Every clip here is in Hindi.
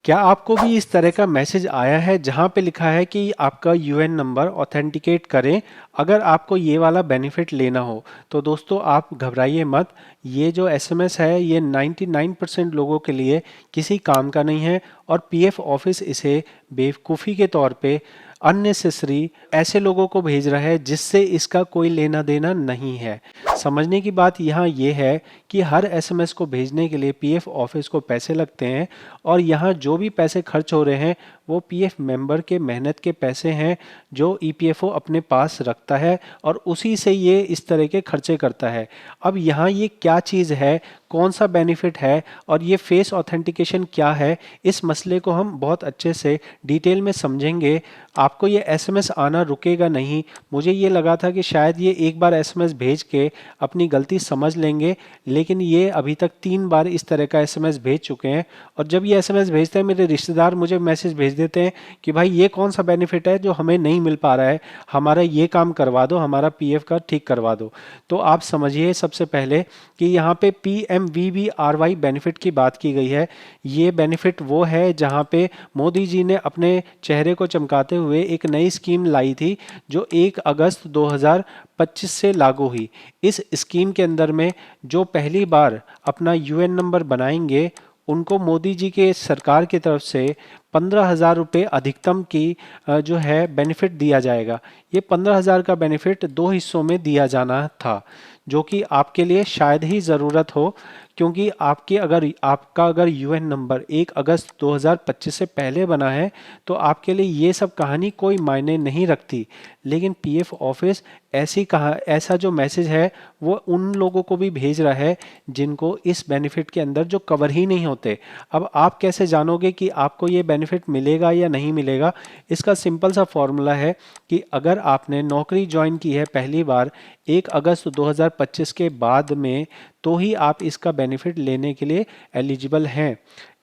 क्या आपको भी इस तरह का मैसेज आया है जहां पे लिखा है कि आपका यूएन नंबर ऑथेंटिकेट करें अगर आपको ये वाला बेनिफिट लेना हो? तो दोस्तों आप घबराइए मत। ये जो एसएमएस है ये 99% लोगों के लिए किसी काम का नहीं है और पीएफ ऑफिस इसे बेवकूफ़ी के तौर पे अननेसेसरी ऐसे लोगों को भेज रहा है जिससे इसका कोई लेना देना नहीं है। समझने की बात यहाँ ये है कि हर एसएमएस को भेजने के लिए पीएफ ऑफिस को पैसे लगते हैं और यहाँ जो भी पैसे खर्च हो रहे हैं वो पीएफ मेंबर के मेहनत के पैसे हैं जो ईपीएफओ अपने पास रखता है और उसी से ये इस तरह के खर्चे करता है। अब यहाँ ये क्या चीज़ है, कौन सा बेनिफिट है और ये फेस ऑथेंटिकेशन क्या है, इस मसले को हम बहुत अच्छे से डिटेल में समझेंगे। आपको ये एसएमएस आना रुकेगा नहीं। मुझे ये लगा था कि शायद ये एक बार एसएमएस भेज के अपनी गलती समझ लेंगे, लेकिन ये अभी तक 3 बार इस तरह का एसएमएस भेज चुके हैं। और जब ये एसएमएस भेजते हैं मेरे रिश्तेदार मुझे मैसेज भेज देते हैं कि भाई ये कौन सा बेनिफिट है जो हमें नहीं मिल पा रहा है, हमारा ये काम करवा दो, हमारा पीएफ का ठीक करवा दो। तो आप समझिए सबसे पहले कि यहाँ पे PMVBRY बेनिफिट की बात की गई है। ये बेनिफिट वो है जहाँ पे मोदी जी ने अपने चेहरे को चमकाते हुए एक नई स्कीम लाई थी जो 1 अगस्त 2025 से लागू हुई। इस स्कीम के अंदर में जो पहली बार अपना यूएन नंबर बनाएंगे उनको मोदी जी के सरकार की तरफ से 15,000 रुपये अधिकतम की जो है बेनिफिट दिया जाएगा। ये 15,000 का बेनिफिट 2 हिस्सों में दिया जाना था जो कि आपके लिए शायद ही ज़रूरत हो, क्योंकि आपका अगर यूएन नंबर 1 अगस्त 2025 से पहले बना है तो आपके लिए ये सब कहानी कोई मायने नहीं रखती। लेकिन पीएफ ऑफिस ऐसा जो मैसेज है वो उन लोगों को भी भेज रहा है जिनको इस बेनिफिट के अंदर जो कवर ही नहीं होते। अब आप कैसे जानोगे कि आपको ये बेनिफिट मिलेगा या नहीं मिलेगा? इसका सिंपल सा फॉर्मूला है कि अगर आपने नौकरी ज्वाइन की है पहली बार 1 अगस्त 2025 के बाद में, तो ही आप इसका बेनिफिट लेने के लिए एलिजिबल हैं।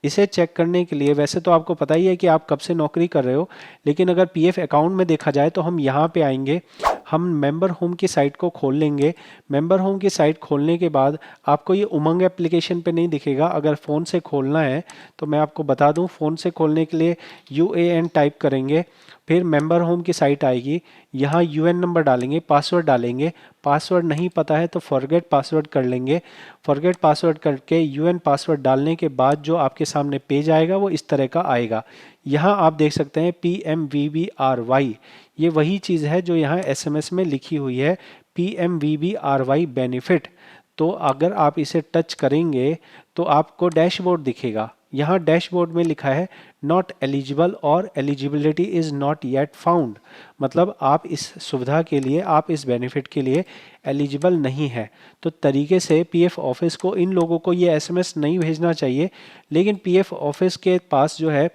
इसे चेक करने के लिए वैसे तो आपको पता ही है कि आप कब से नौकरी कर रहे हो, लेकिन अगर पीएफ अकाउंट में देखा जाए तो हम यहाँ पे आएंगे, हम मेंबर होम की साइट को खोल लेंगे। मेंबर होम की साइट खोलने के बाद आपको ये उमंग एप्लीकेशन पे नहीं दिखेगा। अगर फ़ोन से खोलना है तो मैं आपको बता दूं, फ़ोन से खोलने के लिए UAN टाइप करेंगे, फिर मेंबर होम की साइट आएगी, यहाँ यूएन नंबर डालेंगे, पासवर्ड डालेंगे। पासवर्ड नहीं पता है तो फॉरगेट पासवर्ड कर लेंगे। फॉरगेट पासवर्ड करके यूएन पासवर्ड डालने के बाद जो आपके सामने पेज आएगा वो इस तरह का आएगा। यहाँ आप देख सकते हैं PMVBRY, ये वही चीज़ है जो यहाँ एसएमएस में लिखी हुई है, PMVBRY बेनिफिट। तो अगर आप इसे टच करेंगे तो आपको डैशबोर्ड दिखेगा। यहाँ डैशबोर्ड में लिखा है नॉट एलिजिबल और eligibility is not yet found, मतलब आप इस सुविधा के लिए, आप इस बेनिफिट के लिए एलिजिबल नहीं है। तो तरीके से पीएफ ऑफिस को इन लोगों को ये एसएमएस नहीं भेजना चाहिए, लेकिन पीएफ ऑफिस के पास जो है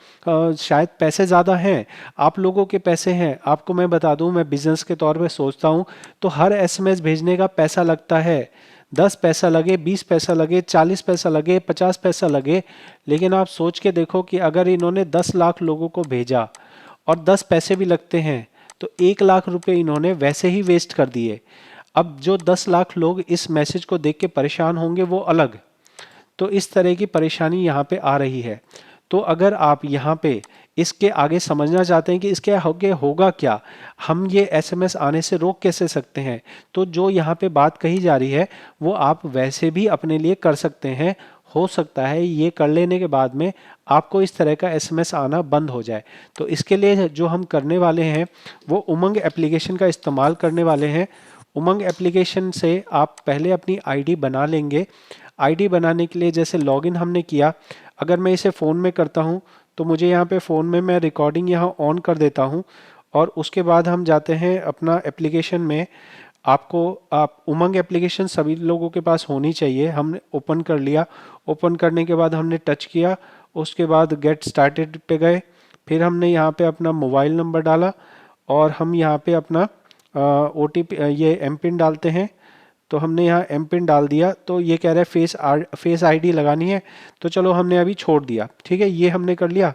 शायद पैसे ज़्यादा हैं, आप लोगों के पैसे हैं। आपको मैं बता दूं, मैं बिजनेस के तौर पे सोचता हूं तो हर एसएमएस भेजने का पैसा लगता है। 10 पैसा लगे, 20 पैसा लगे, 40 पैसा लगे, 50 पैसा लगे, लेकिन आप सोच के देखो कि अगर इन्होंने 10 लाख लोगों को भेजा और 10 पैसे भी लगते हैं तो 1 लाख रुपए इन्होंने वैसे ही वेस्ट कर दिए। अब जो 10 लाख लोग इस मैसेज को देख के परेशान होंगे वो अलग। तो इस तरह की परेशानी यहाँ पे आ रही है। तो अगर आप यहाँ पे इसके आगे समझना चाहते हैं कि इसके आगे होगा क्या, हम ये एसएमएस आने से रोक कैसे सकते हैं, तो जो यहाँ पे बात कही जा रही है वो आप वैसे भी अपने लिए कर सकते हैं। हो सकता है ये कर लेने के बाद में आपको इस तरह का एसएमएस आना बंद हो जाए। तो इसके लिए जो हम करने वाले हैं वो उमंग एप्लीकेशन का इस्तेमाल करने वाले हैं। उमंग एप्लीकेशन से आप पहले अपनी आईडी बना लेंगे। आईडी बनाने के लिए जैसे लॉगिन हमने किया, अगर मैं इसे फ़ोन में करता हूँ तो मुझे यहाँ पे फ़ोन में मैं रिकॉर्डिंग यहाँ ऑन कर देता हूँ और उसके बाद हम जाते हैं अपना एप्लीकेशन में। आप उमंग एप्लीकेशन सभी लोगों के पास होनी चाहिए। हमने ओपन कर लिया, ओपन करने के बाद हमने टच किया, उसके बाद गेट स्टार्टेड पे गए, फिर हमने यहाँ पे अपना मोबाइल नंबर डाला और हम यहाँ पे अपना OTP ये एम पिन डालते हैं। तो हमने यहाँ एम पिन डाल दिया, तो ये कह रहा है फेस आईडी लगानी है, तो चलो हमने अभी छोड़ दिया, ठीक है, ये हमने कर लिया।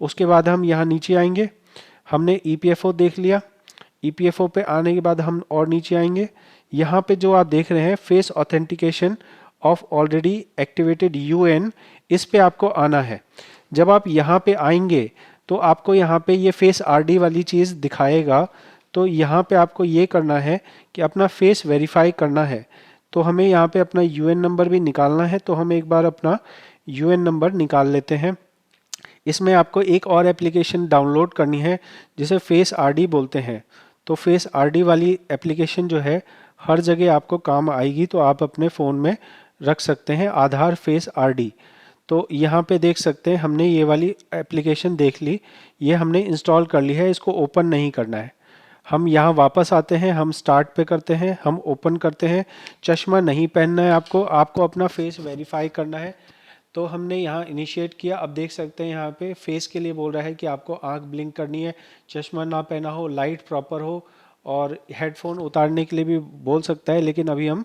उसके बाद हम यहाँ नीचे आएंगे, हमने ईपीएफओ देख लिया। ईपीएफओ पे आने के बाद हम और नीचे आएंगे, यहाँ पे जो आप देख रहे हैं face authentication of already activated UN, इस पे आपको आना है। जब आप यहाँ पे आएंगे तो आपको यहाँ पे ये फेस आरडी वाली चीज़ दिखाएगा। तो यहाँ पे आपको ये करना है कि अपना फेस वेरीफाई करना है। तो हमें यहाँ पे अपना यूएन नंबर भी निकालना है, तो हम एक बार अपना यूएन नंबर निकाल लेते हैं। इसमें आपको एक और एप्लीकेशन डाउनलोड करनी है जिसे फेस आरडी बोलते हैं। तो फेस आरडी वाली एप्लीकेशन जो है हर जगह आपको काम आएगी, तो आप अपने फ़ोन में रख सकते हैं आधार फेस आरडी। तो यहाँ पे देख सकते हैं हमने ये वाली एप्लीकेशन देख ली, ये हमने इंस्टॉल कर ली है। इसको ओपन नहीं करना है। हम यहाँ वापस आते हैं, हम स्टार्ट पे करते हैं, हम ओपन करते हैं। चश्मा नहीं पहनना है आपको, आपको अपना फेस वेरीफाई करना है। तो हमने यहाँ इनिशिएट किया। अब देख सकते हैं यहाँ पे फेस के लिए बोल रहा है कि आपको आंख ब्लिंक करनी है, चश्मा ना पहना हो, लाइट प्रॉपर हो, और हेडफोन उतारने के लिए भी बोल सकता है। लेकिन अभी हम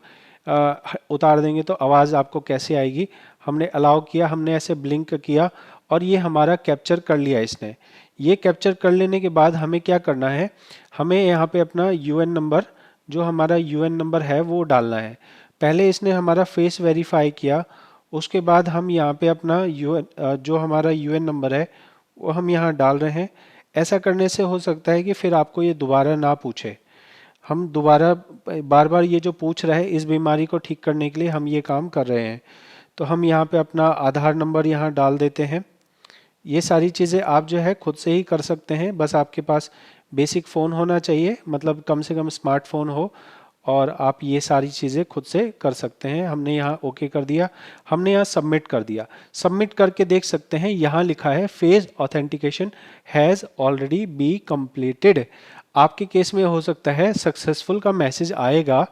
उतार देंगे तो आवाज़ आपको कैसे आएगी। हमने अलाउ किया, हमने ऐसे ब्लिंक किया और ये हमारा कैप्चर कर लिया इसने। ये कैप्चर कर लेने के बाद हमें क्या करना है, हमें यहाँ पे अपना यूएन नंबर, जो हमारा यूएन नंबर है वो डालना है। पहले इसने हमारा फेस वेरीफाई किया, उसके बाद हम यहाँ पे अपना यूएन, जो हमारा यूएन नंबर है वो हम यहाँ डाल रहे हैं। ऐसा करने से हो सकता है कि फिर आपको ये दोबारा ना पूछे। हम दोबारा बार बार ये जो पूछ रहा है, इस बीमारी को ठीक करने के लिए हम ये काम कर रहे हैं। तो हम यहाँ पे अपना आधार नंबर यहाँ डाल देते हैं। ये सारी चीज़ें आप जो है खुद से ही कर सकते हैं, बस आपके पास बेसिक फ़ोन होना चाहिए, मतलब कम से कम स्मार्टफोन हो, और आप ये सारी चीज़ें खुद से कर सकते हैं। हमने यहाँ ओके कर दिया, हमने यहाँ सबमिट कर दिया। सबमिट करके देख सकते हैं यहाँ लिखा है face authentication has already be completed. आपके केस में हो सकता है सक्सेसफुल का मैसेज आएगा,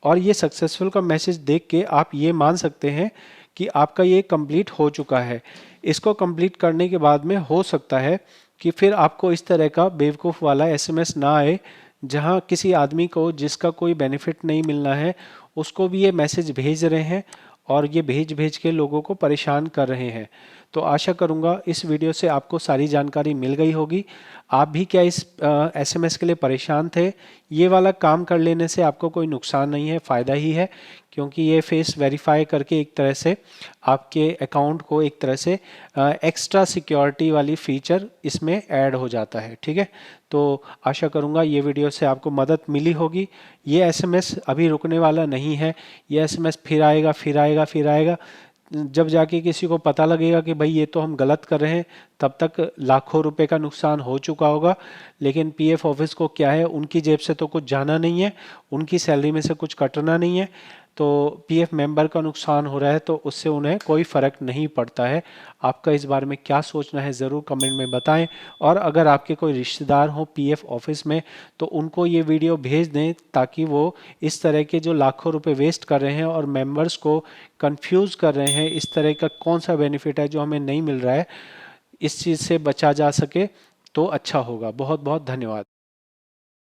और ये सक्सेसफुल का मैसेज देख के आप ये मान सकते हैं कि आपका ये कंप्लीट हो चुका है। इसको कंप्लीट करने के बाद में हो सकता है कि फिर आपको इस तरह का बेवकूफ़ वाला एसएमएस ना आए, जहां किसी आदमी को जिसका कोई बेनिफिट नहीं मिलना है उसको भी ये मैसेज भेज रहे हैं, और ये भेज भेज के लोगों को परेशान कर रहे हैं। तो आशा करूंगा इस वीडियो से आपको सारी जानकारी मिल गई होगी। आप भी क्या इस एसएमएस के लिए परेशान थे? ये वाला काम कर लेने से आपको कोई नुकसान नहीं है, फ़ायदा ही है, क्योंकि ये फेस वेरीफाई करके एक तरह से आपके अकाउंट को एक तरह से एक्स्ट्रा सिक्योरिटी वाली फीचर इसमें ऐड हो जाता है। ठीक है, तो आशा करूंगा ये वीडियो से आपको मदद मिली होगी। ये एसएमएस अभी रुकने वाला नहीं है, ये एसएमएस फिर आएगा, फिर आएगा, फिर आएगा। जब जाके किसी को पता लगेगा कि भाई ये तो हम गलत कर रहे हैं, तब तक लाखों रुपए का नुकसान हो चुका होगा। लेकिन पीएफ ऑफिस को क्या है, उनकी जेब से तो कुछ जाना नहीं है, उनकी सैलरी में से कुछ कटना नहीं है। तो पीएफ मेंबर का नुकसान हो रहा है तो उससे उन्हें कोई फ़र्क नहीं पड़ता है। आपका इस बारे में क्या सोचना है ज़रूर कमेंट में बताएं। और अगर आपके कोई रिश्तेदार हो पीएफ ऑफिस में तो उनको ये वीडियो भेज दें, ताकि वो इस तरह के जो लाखों रुपए वेस्ट कर रहे हैं और मेंबर्स को कंफ्यूज कर रहे हैं, इस तरह का कौन सा बेनिफिट है जो हमें नहीं मिल रहा है, इस चीज़ से बचा जा सके तो अच्छा होगा। बहुत बहुत धन्यवाद।